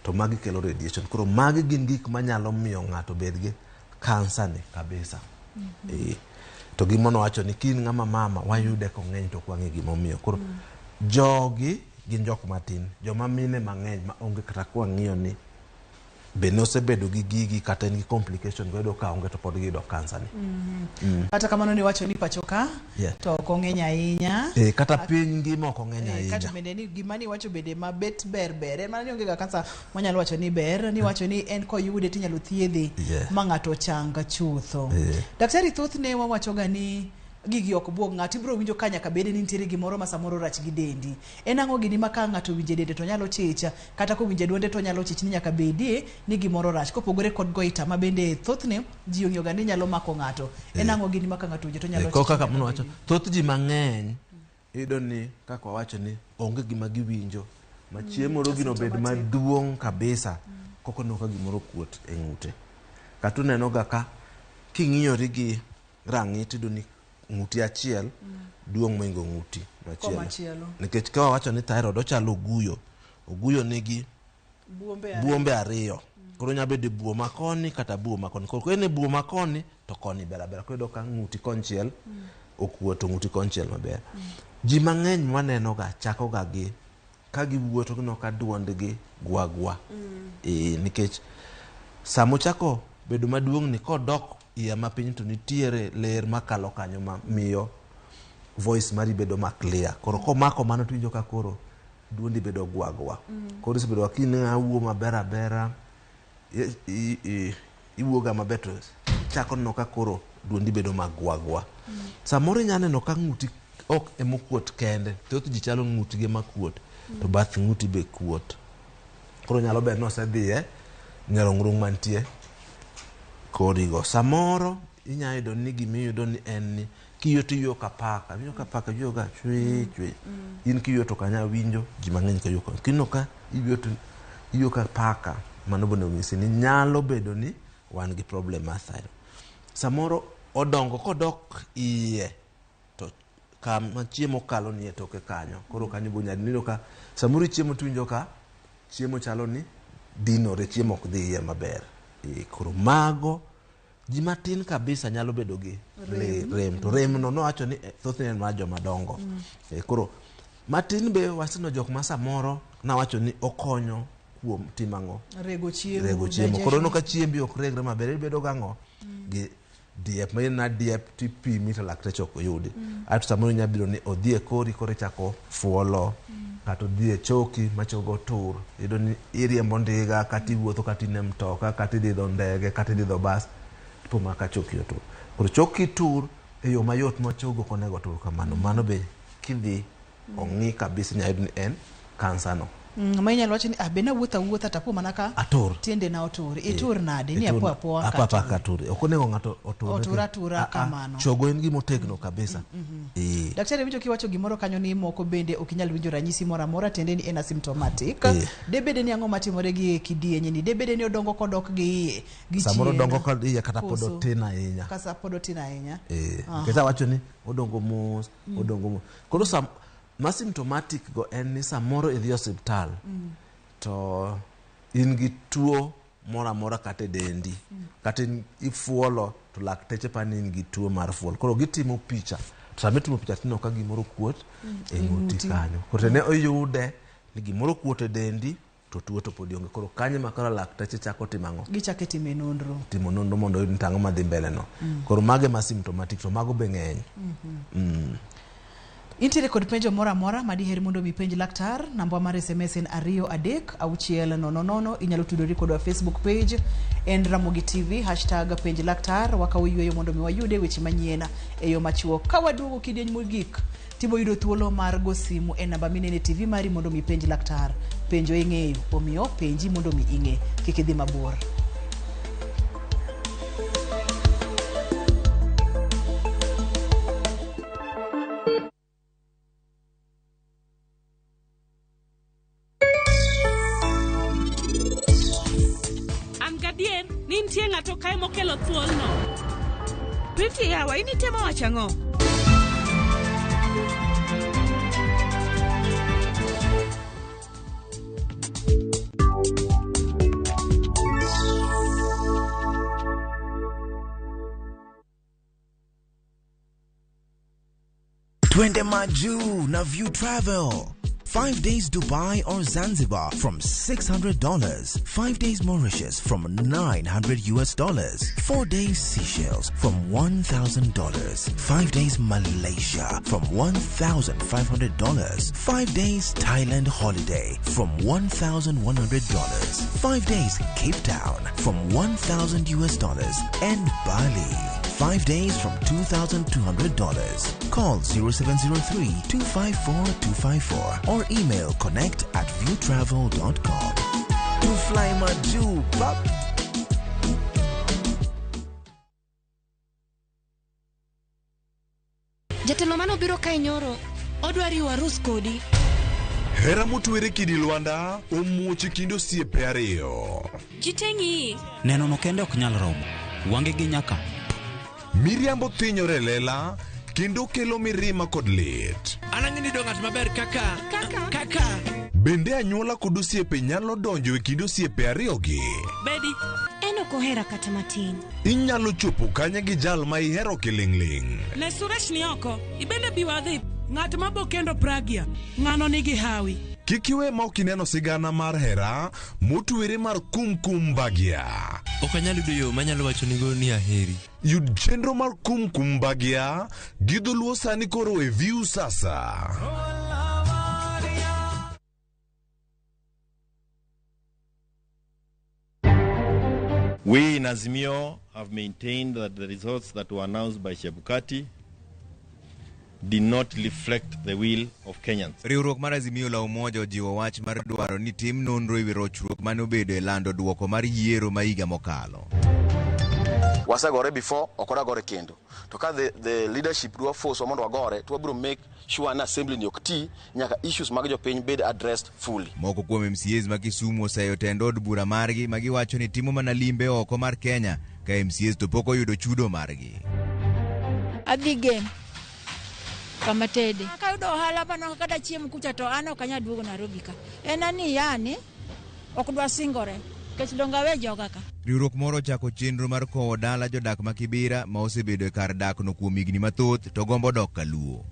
Speaker 2: to magi kelo radiation. Koro magi gin gik manyalo miyo ng'ato bed gi kansa ni kabisa. To gimono wacho ni kin ng'ama mama wayude kong'eny to kwang'e gimomiyo. Koro jogi gin jok matin, joma mine mang'eny ma onge kata kwang'iyo ni bende osebedo gi gigi kata ni complication godo ka onge to pod gido kansa ni.
Speaker 1: Kata kamano ni wacho ni pachoka to kong'eny ahinya.
Speaker 2: Kata piny ngima ok ong'eny ahinya.
Speaker 1: Kata bende ni gima ni wacho bende mabet ber. En mana ni onge ga kansa wanyalo wacho ni ber, ni wacho ni en koyude tinyalo thiedhe ma ng'ato changa chutho. Daktari thoth ne wawacho ga ni gigi ok buog ng'ato, ibiro winjo ka nyaka bede ni nitiere gimoro ma samoro rach gi dendi. En ang'o gini ma ka ng'ato winje dende to nyalo chicha, kata ko winje duonde to nyalo chich ni nyaka bedie ni gimoro rach. Kopogore kod goita ma bende thothne ji ong'eyo ga ni nyalo mako ng'ato. En ang'o gini ma ka ng'ato winje to nyalo chicha.
Speaker 2: Kaka kama wacho thoth ji mang'eny iyudo ni kaka wawacho ni onge gima giwinjo ma chiemo ro gino bed maduong' kabisa koko no ka gimoro kuot e ng'ute. Kata uneno ga ka king'iyori gi rang'i tiyudo ni ng'uti achiel duong' moingo ng'uti machielo. Nikech ka wawacho ni thyroid ochalo oguyo nigi buombe ariyo. Koro nya bedo buo makoni kata buo makoni. Koro ene buo makoni to koni bera. Koro ka ng'uti konchiel okuot to ng'uti konchiel maber. Ji mang'eny maneno ga chako ga gi ka giwuotho gino ka duondgi gwagwa. Nikech samo chako bedo maduong' ni kodok iya mapiny to nitiere ler makalo kanyo ma miyo voice mari bedo ma clear. Koro komako mano tuwinjo ka koro duondi bedo gwagwa. Koro isebedo kine awuo maber iwuoga maber to chako no ka koro duondi bedo magwagwa. Samoro nyaneno ka ng'uti ok emokuot kende. Thoth ji chalo ng'uti ge makuot to bath ng'uti be kuot. Koro nyalo ber no sedhiye nyarung'rung mantie korigo. Samoro inyayudo ni gimiyudo ni en ni kiyuto ka paka. Winjo ka paka winjo ga chwe. In kiyuto kanya winjo ji mang'eny ka yuko. Kino ka iyuto ka paka mano bono ng'isi ni nyalo bedo ni wan gi problem mar thyroid. Samoro odongo kodok iye to kama chiemo kalo ni e toke kanyo. Koro kanyo bonya nino ka samoro chiemo tuwinjo ka chiemo chalo ni dinore, chiemo ok dhi iye maber. Koro mago ji matin kabisa nyalo bedo gi rem. To rem no wacho ni thothne en mar joma dongo. Koro matin be wasino jok ma samoro na wacho ni okonyo kuom timang'o rego chiemo. Koro no ka chiembi ok regre maber ibedo gang'o gi diep ma diep tipimi to lakteche ok oyudi. Ato samoro nya biro ni odhie kori chako fuolo kata odhie choki ma chogo tur. Iyudo ni iriembo ndiga kata iwuotho kata ine mtoka kata idho ndege kata idho bas po maka choki otur. Koro choki tur e yo mayot ma chogo konego tur kamano. Mano be kidhi ong'i kabisa nya yud ni en kansa no.
Speaker 1: Ma inyalo wacho ni be na wuotha tapo manaka
Speaker 2: atur
Speaker 1: tiende na otur itur nade ni apo
Speaker 2: ka tur okonego ng'ato
Speaker 1: otura kamano.
Speaker 2: Chogo en gimo tegno kabisa.
Speaker 1: Daktari winjo kiwacho gimoro kanyo ni moko bende ok inyal winjo ranyisi moro amora tiende ni en asymptomatic. Debede ni ang'o matimore gi kidienye ni debede ni odongo kodok gi iye gi chieng'. Samoro
Speaker 2: dongo kod iye kata pod otin ahinya.
Speaker 1: Kasa pod otin ahinya.
Speaker 2: Kesa wacho ni odongo mos. Koro asymptomatic go en ni samoro idhi osiptal to in gi tuo mora mora kata dendi kata ifuolo to lakteche pa ni in gi tuo mar fuol. Koro gitimo picha to sama itimo picha tino ka gimoro kuot e ng'uti kanyo. Koro ne oyude ni gimoro kuot e dendi to tuo to pod onge. Koro kanyo ma koro lakteche chako timang'o
Speaker 1: gichake timo nonro
Speaker 2: mondo oyud tang'o madhi mbele no. Koro mage ma symptomatic to mago be ng'eny.
Speaker 1: Intiere kod penjo mora mora madiher mondo mi penj laktar. Namba mar SMS en 23 inyalo tudori kodwa Facebook page en RAMOGITV #penj laktar. Wakawo yweyo mondo mi wayude weche manyiena e yo machuok. Ka waduogo kidieny mogik tibo yudo thuolo mar go simu e namba minene TV mari mondo mi penj laktar. Penjo ing'eyo omiyo penji mondo mi ing'e kik idhi mabor.
Speaker 9: Nintie ng'ato kae mokelo thuol no. Pretty yawa, ini tema wachang'o?
Speaker 10: Twende maju na View Travel. 5 days Dubai or Zanzibar from $600. 5 days Mauritius from $900. 4 days Seychelles from $1,000. 5 days Malaysia from $1,500. 5 days Thailand holiday from $1,100. 5 days Cape Town from $1,000 and Bali. 5 days from $2,200. Call 0703-254-254 or email connect@viewtravel.com. To fly maju, pop.
Speaker 11: Jatelo mano biro kae nyoro odwari warus kodi.
Speaker 8: Hera motwere kidi Lwanda omuoche kindo osiepe ariyo.
Speaker 11: Jiteng'i.
Speaker 12: Neno no kende ok nyal romo. Wange gi nyaka.
Speaker 8: Miriambo thinyore lela kendo kelo mirima kod lit.
Speaker 6: Anang'ini do ng'at maber kaka.
Speaker 8: Bende anyuola kod osiepe nyalo donjo e kind osiepe ariyogi.
Speaker 11: Bedi. En ok ohera kata matin.
Speaker 8: Inyalo chopo kanya gi jal ma ihero kiling'ling'.
Speaker 9: Ne Suresh ni oko, ibende biwadhi. Ng'at mabo kendo Pragya, ng'ano nigi hawi.
Speaker 8: Kik iwe ma ok ineno sigana mar hera motwere mar kumkum Bagya.
Speaker 13: Ok anyalo yudo yo manyalo wacho nigo ni aheri.
Speaker 8: Yud chenro mar kumkum Bagya gi dholuo sani koro e View sasa.
Speaker 14: We in Azimio have maintained that the results that were announced by Chebukati did not reflect the will of Kenyans.
Speaker 15: Riwruok mar Azimio la Umoja ojiwo wach mar dwaro ni tim nonro ewi rochruok mane obedo e lando duoko mar yiero ma higa mokalo.
Speaker 16: Wasagore before, okora gore kendo. To ka the leadership dwa force mondo wagore, to wabiro make sure na assembly ni okti, nyaka issues mag jopiny bed addressed fully.
Speaker 15: Moko kuom MCAs ma Kisumu oseyo tendo od bura margi ma giwacho ni timo mana limbe oko mar Kenya ka MCAs to pok oyudo chudo margi.
Speaker 17: Adhi game kama tede kayudo ohala bano kada chiemo kucha to an ok anya duogo Nairobi ka en ani yani ok dwa singore kech donga we joga ka.
Speaker 15: Riwruok moro chako chenro mar kowo dala jodak ma Kibira ma osebedo e kar dak no kuom higni mathoth to gombo dok Kaluo.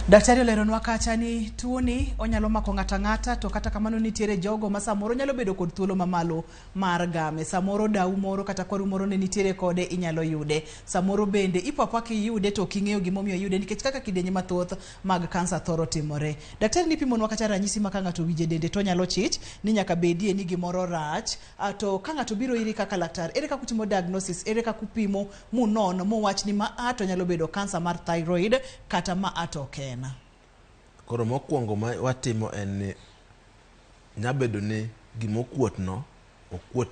Speaker 1: Daktari oleronwa kacha ni tuoni onyalo mako ng'ata to kata kamano nitiere jogo ma samoro nyalo bedo kod thuolo mamalo mar game. Samoro dau moro kata kwaru moro ne nitiere kode inyalo yude. Samoro bende ipapa ki yude to king'eyo gimomiyo yude nikech kaka kidenye mathoth mag kansa thoro timore. Daktari ni pimonwa kata ranyisi ma ka ng'ato wije dende to nyalo chich ni nyaka bedie ni gimoro rach. To ka ng'ato biro iri kaka laktar, ere kaka utimo diagnosis, ere kaka upimo munon mowach ni ma ato nyalo bedo kansa mar thyroid kata ma ato ken.
Speaker 2: Koro mokwongo ma watimo en ni nyabedo ni gimokuot no okuot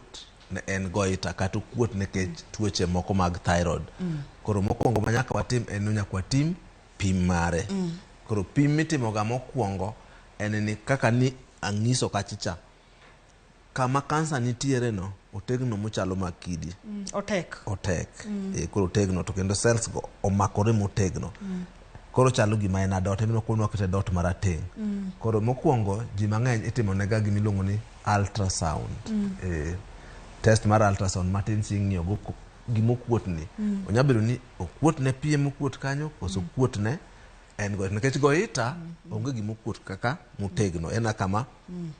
Speaker 2: ne en goita kata okuot nekech tuoche moko mag thyroid. Koro mokwongo ma nyaka watim en ni nyaka watim pim mare. Koro pim mitimo ga mokwongo en ni kaka ni ang'iso kachicha kama kansa nitiere no otegno mochalo makidi.
Speaker 1: Otek.
Speaker 2: Koro otegno to kendo cells go omakore motegno. Koro chalo gima en adot, emino kuonwa kete dot marateng'. Koro mokwongo ji mang'eny itimo nega gimiluongo ni ultrasound. Test mar ultrasound matin sing'iyo go gimokuot ni. Onyabedo ni okuot ne piem okuot kanyo, koso okuot ne en goita. Nikech goita onge gimokuot kaka motegno. Ena kama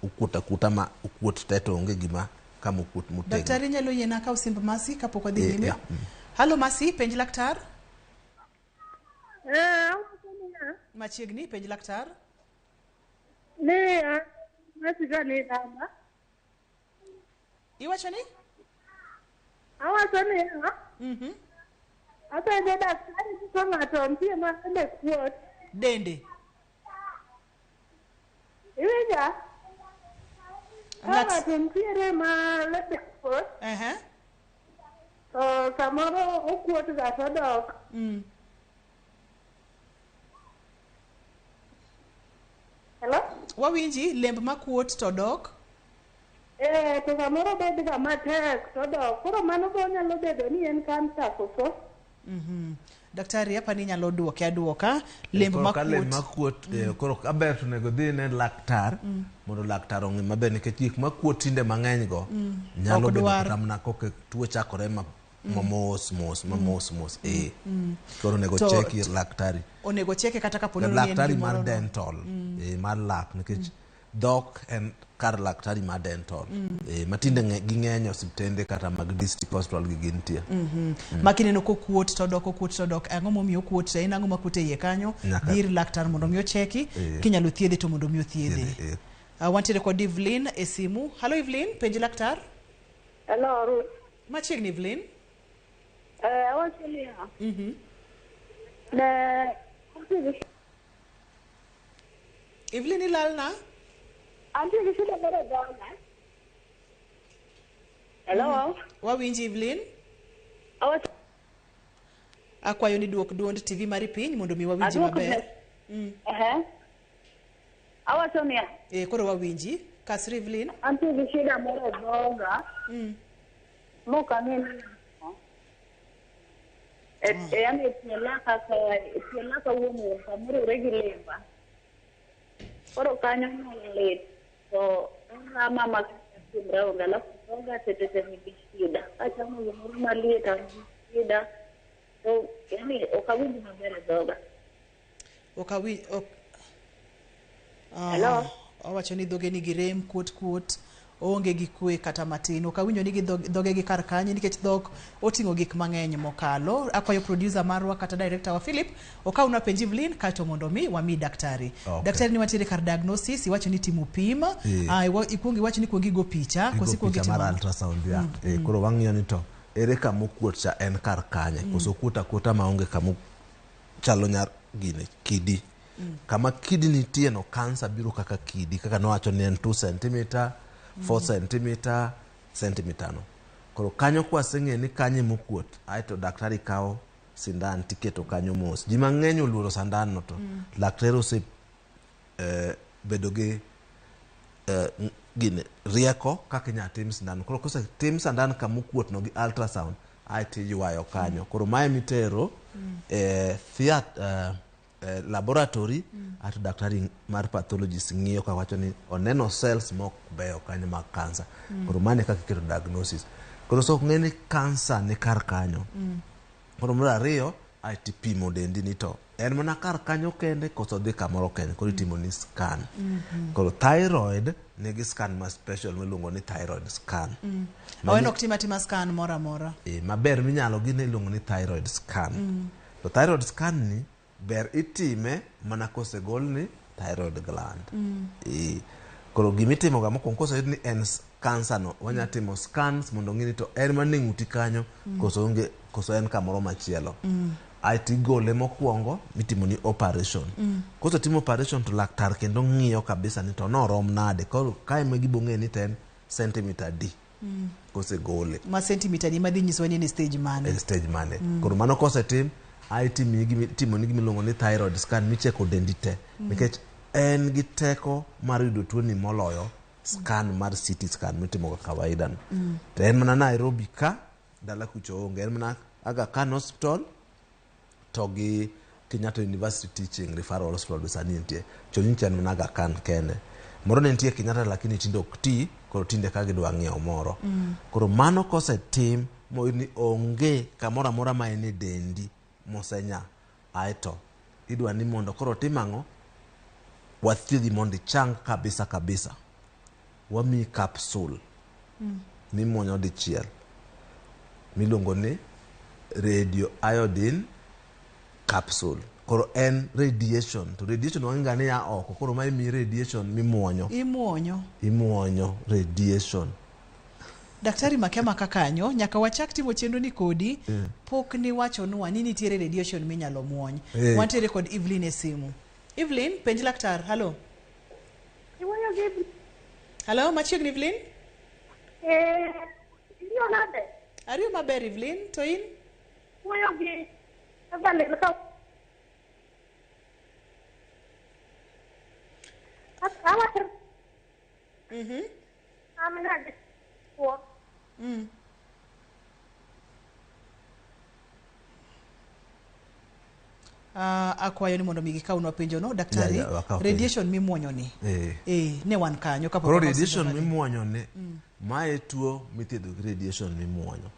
Speaker 2: okuot akuta ma okuot teto onge gima kama okuot motegno.
Speaker 1: Daktari nyalo yiena ka usimb Masi kapok odhi nyime. Halo Masi, penj laktar. Machiegni penj laktar.
Speaker 18: Ne masiga ni dama.
Speaker 1: Iwacho ni?
Speaker 18: Awacho ni Ata daktari ko ng'ato mpie ma ende kuot.
Speaker 1: Dende.
Speaker 18: Iweja? Ng'ato mpie ma lebe kuot. Samoro okuot ga to dok. Hello?
Speaker 1: Wawinji lemb makuot to dok?
Speaker 18: To samoro bedo ga matek to dok. Koro mano bo nyalo bedo ni en kansa koso.
Speaker 1: Daktari hapa ni nyalo duoke aduoka lemb
Speaker 2: makuot. Koro kaber to nego dhi ne laktar mondo laktar ong'i maber nikech gik makuot tinde mang'eny go nyalo bedo kata mana koke tuo chakore mos. Koro nego cheki laktari.
Speaker 1: Onego cheke kata kaponi ni
Speaker 2: laktari mar dental mar lak nikech dhok en kar laktari mar dental. Matinde ging'eny osiptende kata mag district hospital gigintie.
Speaker 1: Makineno kokuot to dok ang'o momiyo kuot en ang'o makuot e iye kanyo dir laktar mondo miyo cheki kinyalo thiedhe to mondo miyo thiedhe. Wantiere kod Evelyn e simu. Halo Evelyn, penj laktar.
Speaker 18: Hello.
Speaker 1: Machiegni Evelyn.
Speaker 18: Awacho ni
Speaker 1: Evelyn ilalna?
Speaker 18: Anti gishida mara dona. Hello.
Speaker 1: Wawinji Evelyn? Akwayo ni duok duond TV mari piny mondo mi wawinji maber.
Speaker 18: Awachonia.
Speaker 1: Koro wawinji. Kasri Evelyn?
Speaker 18: Anti gishida mara dona. Moka nini. Yani tiela ka wuomo kamoro regilemba. Koro kanyo lit. So rama makimra ungala kutoga tetete mibishida. Acha mwana malieta mibishida. So yani okawinji mabere doga. Hello.
Speaker 1: Owacho ni dhoge nigi rem kuot onge gi kwe kata matin. Okawinjo ni dhoge gi kar kanye nikech dhok oting'o gik mang'eny mokalo. Akwayo producer marwa kata director wa Philip okawna penji Evelyn kato mondo mi wami daktari. Daktari ni watiere kar diagnosis iwacho ni timo pima. Ikuongi wacho ni kuongi go picha kosi kuongi timo
Speaker 2: ultrasound ya. Koro wang'iyo ni to ere kama kuot cha en kar kanye koso kuota maonge kama chalo nyar gine kidi. Kama kidi nitie no kansa biro kaka kidi kaka nowacho ni en 2 cm 4 cm no. Koro kanyo kwa seng'e ni kanye mokuot aito daktari kao sindan tiketo kanyo mos. Ji mang'eny oluoro sandan no to daktari ose bedo gi gine rieko kaka nya tim sindan. Koro kose tim sandan kama kuot no gi ultrasound aito ywayo kanyo. Koro mae mitero laboratory at daktari mar pathologist ng'iyo ka wacho ni oneno cells mok beyo kanyo mag kansa. Koro mane kaka iketo diagnosis. Koro so ng'eni kansa ni kar kanyo. Koro mar ariyo aiti pimo dendi ni to en mana kar kanyo kende koso dhi kamoro kende. Koro itimo ni scan. Koro thyroid nigi scan ma special miluongo ni thyroid scan.
Speaker 1: Aweno oktima scan mora mora.
Speaker 2: Maber minyalo gine iluongo ni thyroid scan. To thyroid scan ni ber itime mana kose gol ni thyroid gland. Koro gimitimo ga mokwongo kose ni en kansa no wanya timo scans mondo ng'ini to en maning'uti kanyo koso en kamoro machielo. Aiti gole mokwongo mitimo ni operation. Kose timo operation to laktar kendo ng'iyo kabisa ni to norom nade. Koro kae magibong'e ni 10 cm D. Kose gole.
Speaker 1: Ma centimeter ni madhi nyiso ni stage mane.
Speaker 2: Stage mane. Koro mano kose tim timo ni gimilongo ni thyroid scan micheko dendi te nikech en gi teko mar yudo tuo ni moloyo scan mar CT scan mitimo ka kawaida no. To en mana Nairobi ka dala kucho onge en mana Aga Khan Hospital to gi Kenyatta University Teaching Referral Hospital sani nitie. Choni chan mana Aga Khan kende. Moro ne nitie Kenyatta lakini tinde ok ti koro tinde ka gidwa ng'iewo moro. Koro mano kose tim mo ni onge kamora mora ma ene dendi mosenya aito idwa ni mondo koro timang'o wathiedhi mondo chang kabisa wami capsule mimuonyo dichiel miluongo ni radio iodine capsule. Koro en radiation to radiation wang'e ni ya oko koro mai mi radiation imuonyo radiation.
Speaker 1: Daktari makema kakanyo nyaka wachak timo chenro ni kodi pok ni wacho nwa ni nitiere radiation minyalo muony. Wantiere kod Evelyn e simu. Evelyn, penj laktar. Hello. Hello, machiegni Evelyn?
Speaker 18: Iyo nade?
Speaker 1: Ariyo maber Evelyn, to in?
Speaker 18: Wuoyo gi abale ka awacho. Aminade.
Speaker 1: Akwayo ni mondo migi kaunwa penjo no daktari radiation mimuonyo ni ne wan kanyo kapo
Speaker 2: koro radiation mimuonyo ni mae tuo mithiedho gi radiation mimuonyo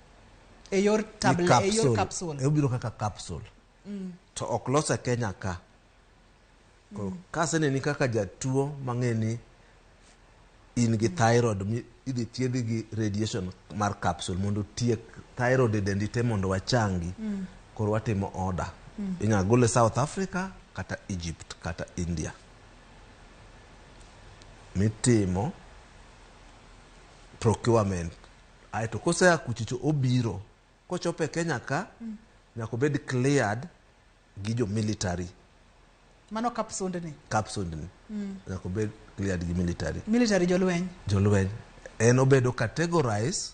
Speaker 1: e yor tablet e yor capsule
Speaker 2: obiro kaka capsule to ok lose Kenya ka koro kaseneni kaka jatuo mang'eni in gi thyroid idhi thiedhi gi radiation mar capsule mondo tiek thyroid e dendi te mondo wachangi. Koro watimo order inya gole South Africa kata Egypt kata India mitimo procurement aito kosea kuchicho obiro kochope Kenya ka nyaka bed cleared gi jo military
Speaker 1: Mano kapsundni.
Speaker 2: Kapsundni. Nyaka obed cleared gi military.
Speaker 1: Military jolweny.
Speaker 2: Jolweny. En obedo categorize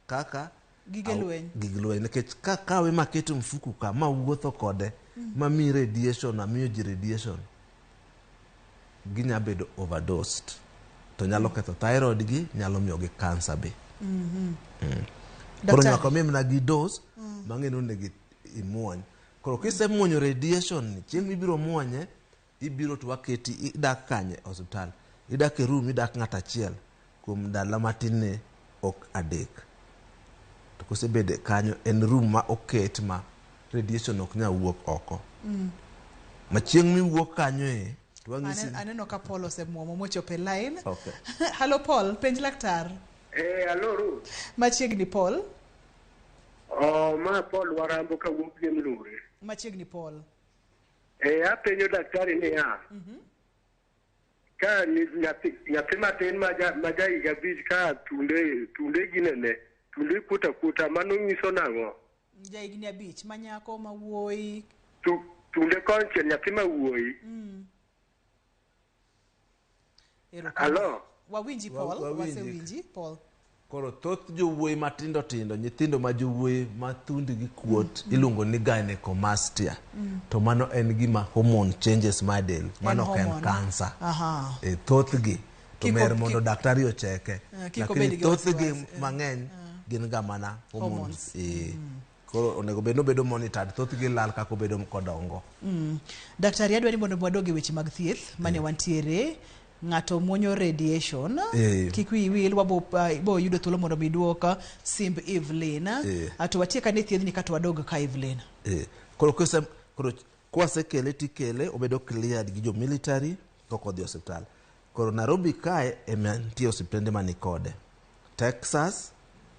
Speaker 2: kaka
Speaker 1: gige lweny.
Speaker 2: Gige lweny. Nikech ka kawe maketo mfuku ka ma wuotho kode ma mi radiation amiyo ji radiation ginya bedo overdosed. To nyalo ketho thyroid gi, nyalo miyo gi kansa be. Koro nyaka mimna gi dose mang'eno negi imuony. Koro kise muonyo radiation ni chieng' mibiro muonye ibiro to waketi idak kanye hospital. Idak e room idak ng'at achiel kuom ndalo matin ne ok adek. To kosebede kanyo en room ma oket ma radiation ok nya wuok oko. Ma chieng' miwuok kanyo to wang'isi
Speaker 1: aneno ka Paul osemuomo mochope line. Okay. Hello Paul, penj laktar.
Speaker 19: Hello Ru.
Speaker 1: Machiegni Paul.
Speaker 19: Ma Paul Warambo ka wuok gi Mlure.
Speaker 1: Machiegni Paul.
Speaker 19: Apenjo daktari ni ya. Ka nyathi matin ma ja higa abich ka tunde ginene, tunde kuta mano nyiso nang'o?
Speaker 1: Ja higni abich, ma nyako ma wuoyi.
Speaker 19: Tunde konchiel nyathi ma wuoyi. Hello?
Speaker 1: Wawinji Paul, wasewinji Paul.
Speaker 2: Koro thoth jowuoyi matindo tindo, nyithindo ma jowuoyi ma thundgi kuot iluongo ni gynecomastia. To mano en gima hormone changes my del. Mano en kansa. Thothgi to mer mondo daktari ocheke. Lakini thothgi mang'eny gin ga mana hormones. Koro onego bedo monitored. Thothgi lal kako bedo kodongo.
Speaker 1: Daktari adwani mondo mwadoge weche mag thieth mane wantiere. Ng'ato muonyo radiation. Kik wil wabo yudo thuolo mondo miduoka simb Evelyn. Ato watieka ne thiedhni kato wadogo ka Evelyn.
Speaker 2: Koro kwasekele tikele obedo cleared gi jo military koko dhi hospital. Koro Nairobi kae nitie osiptende mani kode. Texas,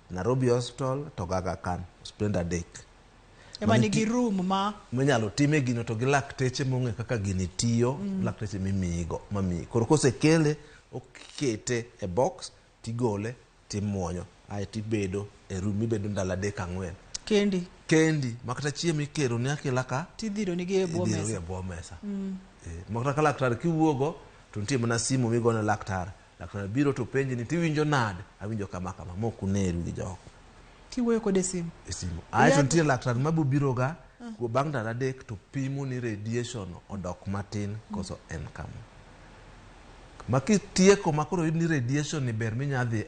Speaker 2: Nairobi Hospital to Aga Khan, osiptende adek.
Speaker 1: Ema nigi room ma
Speaker 2: nyalo time gino to gi lakteche mong'e kaka gini tiyo, lakteche mimigo mami. Koro kosekele okete e box tigole timuonyo. Ai tibedo e room ibedo ndalo 3-4. Kendi makata chiemo ikero ni akela ka
Speaker 1: tidhiro ni ge bwo
Speaker 2: mesa. Makata ka laktar kiwuogo to nitie mana simu migono laktar. Laktar biro to penji ni tiwinjo nade? Awinjo kama mok uneru gi joko.
Speaker 1: Kiwuoyo kode simu.
Speaker 2: Ai to nitie laktar mabiro ga bang' ndalo 3 to pimo ni radiation odok matin koso en kama. Makitieko makoro ni radiation ni ber minyadhi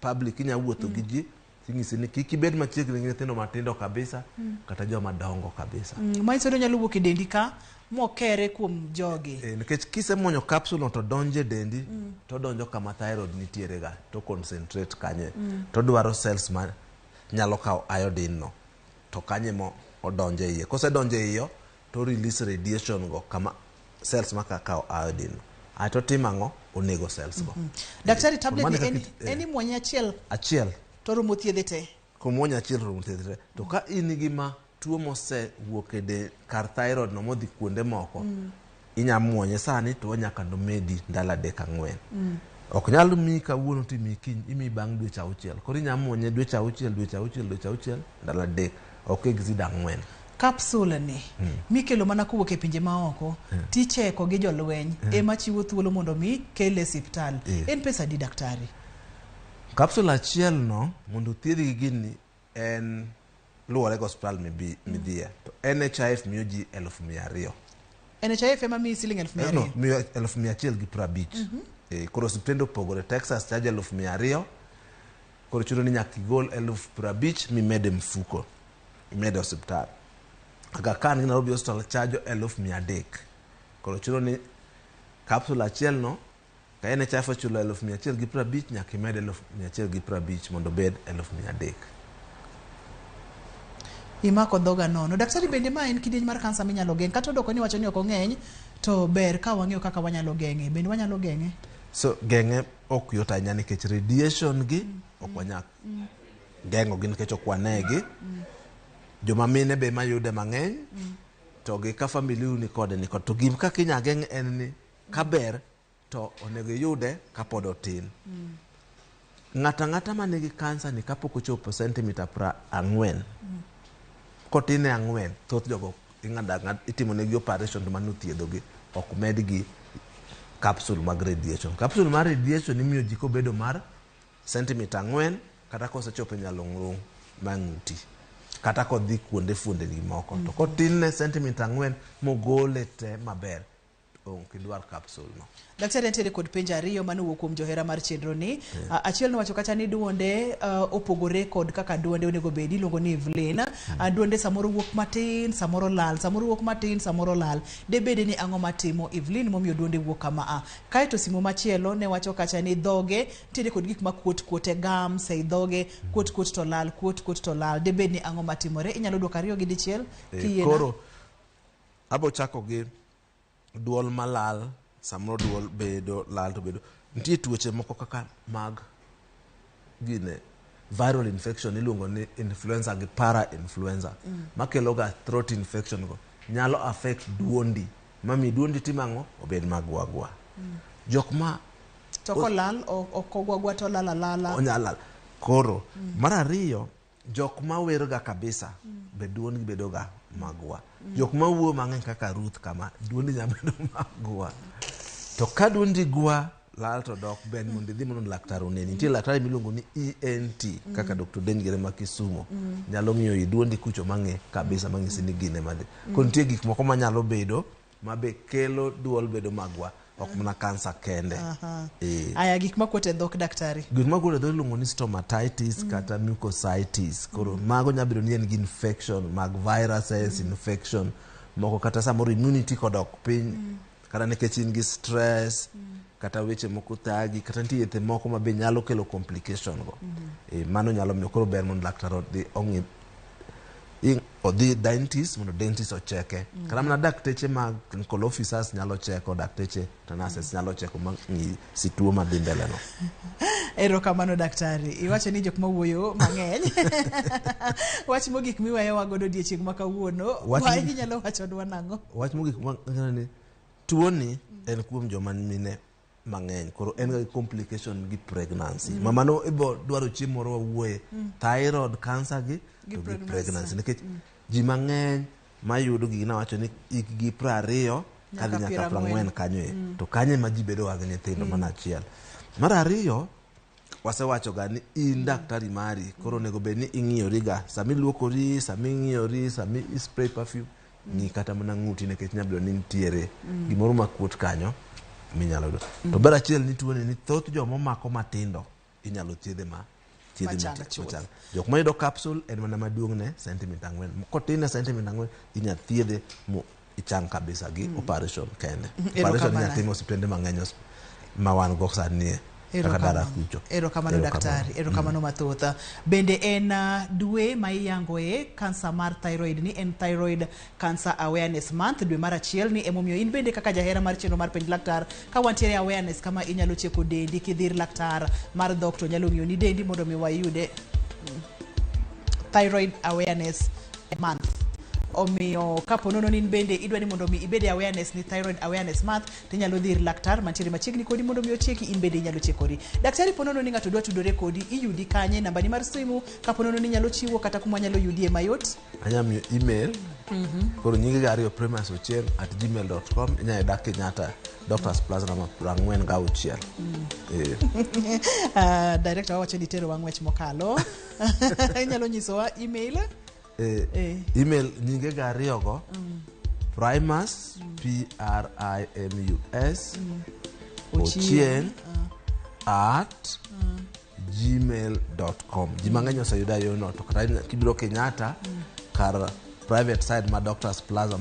Speaker 2: public inya wuotho gi ji ting'isi ni kik ibed machiegni gi nyithindo matindo kabisa kata joma dongo kabisa.
Speaker 1: Maisodo nyalo wuok e dendi ka mokere kuom jogi.
Speaker 2: Nikech kisemuonyo capsule to donje dendi to donjo kama thyroid nitiere ga to concentrate kanye to dwaro cells ma nyalo kawo iodine no to kanye mo odonje iye. Kosedonje iyo to release radiation go kama cells ma kawo iodine. Ai to timang'o onego cells go.
Speaker 1: Daktari tablet ni eni muonyo achiel to rumo thiedhe te.
Speaker 2: Komuonyo achiel rumo thiedhe te. To ka in gi ma tuo mose wuok e kar thyroid no modhi kuonde moko inya muonye sani to nyaka nomedi ndalo 3-4. Ok nyalo mi kawuono to mi kiny imi bang' dweche 6. Koro inya muonye dweche 6 ndalo 3 ok exceed 4.
Speaker 1: Capsule ni mikelo mana kowuok e pinje maoko ticheko gi jolweny ema chiwo thuolo mondo mi kele hospital. En pesa di daktari?
Speaker 2: Capsule achiel no mondo thiedhi gini en luwore go hospital midhiye. To NHIF miyo ji 200,000.
Speaker 1: NHIF ema miyo siling 100,000?
Speaker 2: No, miyo 150,000. Koro osiptende opogore. Texas chaje 200,000. Koro chuno ni nyaka igol 50,000 mimede mfuko. Imede hospital. Aga Khan gi Nairobi Hospital chajo 300,000. Koro chuno ni capsule achiel no ka NHIF ochulo 150,000 nyaka imede 150,000 mondo bed 300,000.
Speaker 1: Imako dhoga nono. Daktari bende ma en kidieny mar kansa minyalo geng' kata odoko ni wacho ni ok ong'eny to ber ka wang'eyo kaka wanyalo geng'e. Bende wanyalo geng'e?
Speaker 2: So geng'e ok yot ahinya nikech radiation gi ok wanyak geng'o gi nikech ok wanegi. Joma mine be mayude mang'eny to gi ka family ni kode ni to gim kaka inya geng'e en ni kaber to onego yude kapod otin. Ng'ata manigi kansa ni kapok ochopo centimeter 4 kotine 4 thoth jogo itimo negi operation to mano thiedhogi ok medgi capsule mag radiation. Capsule mar radiation imiyo ji kobedo mar sentimita 4 kata kosechopo nyarung'rung mang'uti kata kodhi kuonde fuondeni moko to kotin ne sentimita 4 mogole te maber ok idwar capsule no.
Speaker 1: Daktari entiere kod penjo ariyo manowuok kuom johera mar chenro ni. Achiel nowacho kacha ni duonde opogore kod kaka duonde onego bedi, iluongo ni Evelyn. Duonde samoro wuok matin, samoro lal, samoro wuok matin, samoro lal. De bede ni ang'o matimo Evelyn momiyo duonde wuok kama a. Kae to simo machielo ne wacho kacha ni dhoge tiere kod gik ma kuot e gums ei dhoge, kuot to lal, kuot to lal. De bede ni ang'o matimore. Inyalo duoko ariyo gi dichiel kiyiena.
Speaker 2: Koro abo chako gi duol malal, samoro duol bedo lal to bedo. Nitie tuoche moko kaka mag gine viral infection iluongo ni influenza gi para influenza makelo ga throat infection go nyalo affect duondi mami duondi timango obed magwagwa. Jok ma
Speaker 1: to kolal okogwagwa to lala
Speaker 2: onyalal. Koro mar ariyo jok ma werga kabisa be duondi bedo ga magwa. Jok ma wuo mang'eny kaka Ruth kama duondi nya bedo magwa. To ka duondi gwa lal to dok ben mondo idhi mondo laktar oneni. Nitie laktar miluongo ni ENT kaka Dr. Dengere ma Kisumo nyalo ng'iyo i duondi kucho mang'e kabisa mang'isi ni gine made. Ko nitie gik moko manyalo bedo mabe kelo duol bedo magwa ok mana kansa kende.
Speaker 1: Aya gik makuot e dhok daktari.
Speaker 2: Gik makuot e dhok iluongo ni stomatitis kata mucositis. Koro mago nya bedo ni en gi infection mag viruses, infection moko kata samoro immunity kodok piny kata nikech in gi stress kata weche moko thagi kata nitie yedhe moko mabe nyalo kelo complication go. Mano nyalo miyo koro ber mondo laktar odhi dentist mondo dentist ocheke. Kata mana dakteche mag clinical officers nyalo cheko, dakteche to nurses nyalo cheko mangi situo madhi mbele no.
Speaker 1: Erokamano daktari. Iwacho ni jok mawuoyo mang'eny. Wach mogik miweyo wagodo odiechieng' ma kawuono. Wach inyalo wacho dwa nang'o?
Speaker 2: Wach mogik ni tuoni en kuom joma mine mang'eny. Koro en ga complication gi pregnancy. Mamano ibo dwaro chiemo moro wawuoye. Thyroid cancer gi pregnancy nikech ji mang'eny mayudo gina wacho ni ikgi 20 kadhi nyaka 40 kanyo to kanye ma ji bedo ga nyithindo mana achiel. Mar ariyo wasewacho ga ni in daktari mari koro nego bed ni ing'iyori ga sami luokori, sami ng'iyori, sami spray perfume ni kata mana ng'uti nikech nyablo ni nitiere gimoro makuot kanyo minyalo do. To ber achiel ni tuoni ni thoth joma mako matindo inyalo thiedhe machal. Jok ma yudo capsule en mana maduong' ne sentimita 4. Kotin ne sentimita 4 inya thiedhe mo ichang kabisa gi operation kende. Operation nya timo hospitende mang'eny ma wan go sani.
Speaker 1: Erokamano daktari, erokamano mathoth. Bende en dwe ma iyangoe kansa mar thyroid ni en thyroid cancer awareness month dwe mar achiel ni emomiyo in bende kaka jahera mar chenro mar penj laktar ka wantiere awareness kama inyalo cheko dendi kidhir laktar mar dhok to nyalo ng'iyo ni dendi mondo mi wayude thyroid awareness month. Omiyo kapo nono nin bende idwani mondo mi ibede awareness ni thyroid awareness month tinyalo dhir laktar mantiere machiegni kodi mondo mi ocheki in bende inyalo chekori. Daktari ponono ni ng'ato dwa tudore kodi iyudi kanye nambani mar simu kapo nono ni nyalo chiwo kata kuma nyalo yudie mayot.
Speaker 2: Anyam email koro nyingi gari premasochem@gmail.com inya dak Kenyatta Doctors Plaza namba 46.
Speaker 1: Director wacho ni tero wang'wech mokalo. Inyalo nyisowa email
Speaker 2: email nyinge gariyo go primus primus ochien@gmail.com. Ji mang'eny oseyuda yono to kata kibiro Kenyatta kar private side ma Doctors Plaza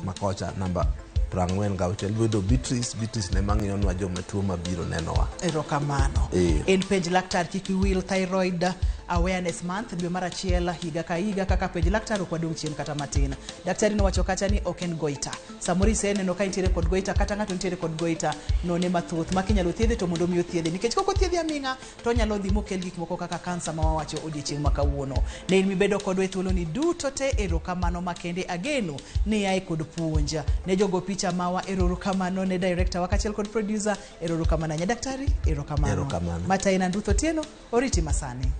Speaker 2: makocha namba 46 bedo Beatrice ne mang'iyonwa joma tuo mabiro nenowa.
Speaker 1: Erokamano. En penj laktar kik will thyroid awareness month dwe mar achiel higa ka higa kaka penj laktar ok wadong' chien kata matin. Daktari nowacho kacha ni ok en goita. Samoro iseneno ka intiere kod goita kata ng'ato nitiere kod goita none mathoth ma kinyalo thiedhe to mondo miyo thiedhe nikech koko thiedhi aming'a to nyalo dhi mokel gik moko kaka kansa ma wawacho odiechieng' ma kawuono. Ne in mibedo kodwa e thuolo ni duto te erokamano makende ageno ni ai kod puonja ne jogo picha mawa erokamano ne director wakachiel kod producer erokamano nya daktari erokamano. Mata ina ndutho tieno oriti masani.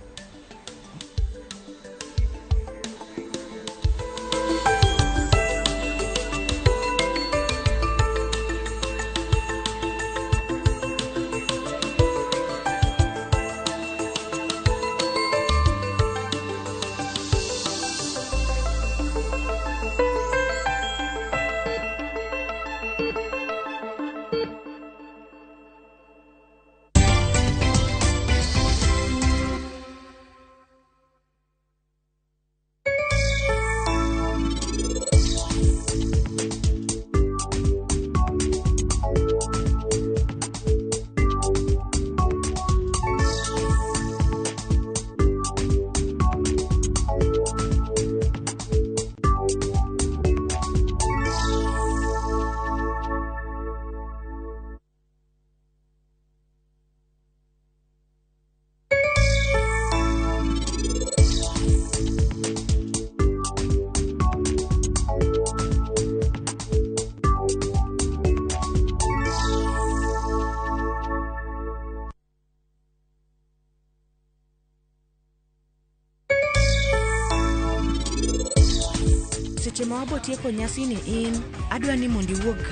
Speaker 11: seche ma wabotieko nyasi ni in adwa ni mondo iwuog ka